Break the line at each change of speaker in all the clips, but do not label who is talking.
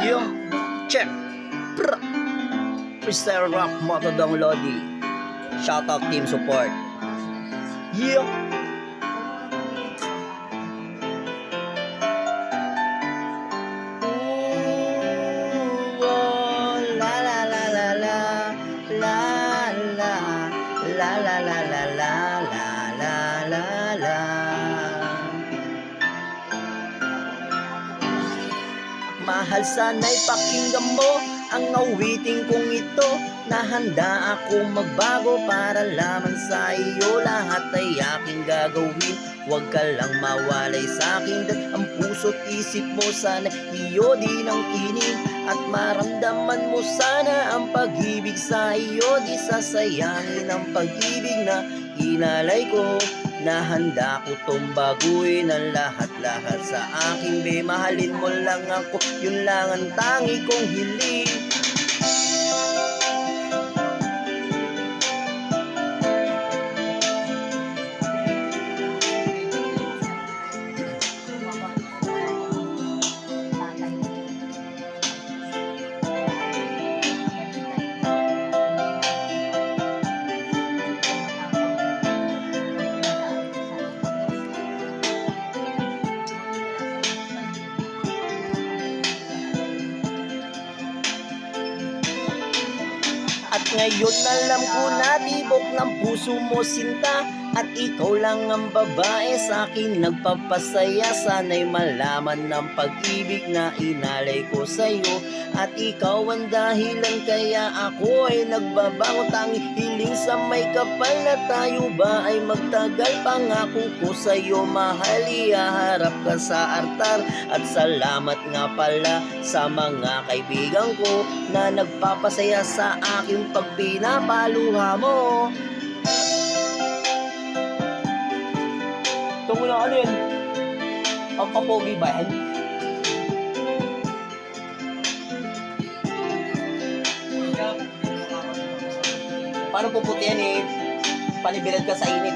Yo, check. Prr. Freestyle rap, matadang Lodi. Shoutout team support. Yo. Ooh, oh, la la la la la la la la la la la la la la la. Mahal, sana'y pakinggan mo ang awiting kong ito, na handa akong magbago para lamang sa iyo. Lahat ay aking gagawin, huwag ka lang mawalay sa akin. Dat ang puso't isip mo sana iyo din ang kinin, at maramdaman mo sana ang pag-ibig sa iyo. Di sasayangin ang pag-ibig na inalay ko, na handa ko tong baguhin ang lahat-lahat sa akin. Be, mahalin mo lang ako, yun lang ang tangi kong hiling. At ngayon alam ko na tibok ng puso mo sinta, at ikaw lang ang babae sa akin nagpapasaya. Sana'y malaman ng pag-ibig na inalay ko sa'yo, at ikaw ang dahilan kaya ako ay nagbabango. Tanging hiling sa may kapal na tayo ba ay magtagal. Pangako ko sa'yo mahal, ihaharap ka sa altar. At salamat nga pala sa mga kaibigan ko na nagpapasaya sa akin pag pinapaluha mo. Tungo na ano yun? Ang papogi ba yan? Paano puputi yan eh? Panibilad ka sa init.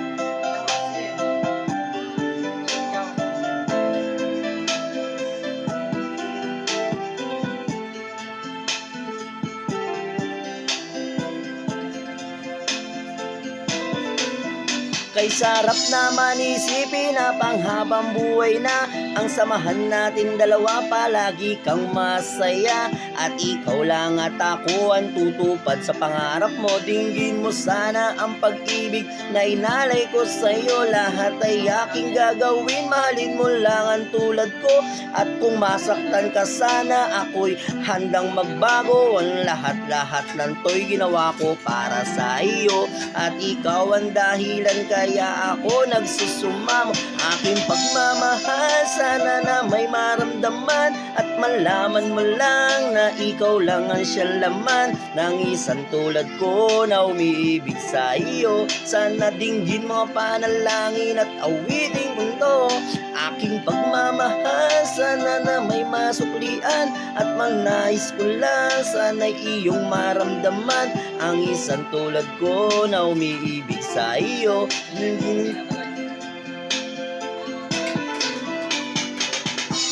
Kay sarap naman isipin na panghabang buhay na ang samahan natin dalawa, palagi kang masaya. At ikaw lang at ako ang tutupad sa pangarap mo. Dinggin mo sana ang pag-ibig na inalay ko sa'yo. Lahat ay aking gagawin, mahalin mo lang ang tulad ko. At kung masaktan ka sana, ako'y handang magbago. Ang lahat-lahat ng to'y ginawa ko para sa iyo, at ikaw ang dahilan kaya ako nagsusumamo. Aking pagmamahal, sana na may maramdaman, at malaman mo lang na ikaw lang ang siyalaman ng isang tulad ko na umiibig sa iyo. Sana dinggin mo ang panalangin at awiting mundo. Aking pagmamahal, sana na may masuklian, at manais ko lang sana'y iyong maramdaman ang isang tulad ko na umiibig sa iyo.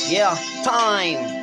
Yeah, time!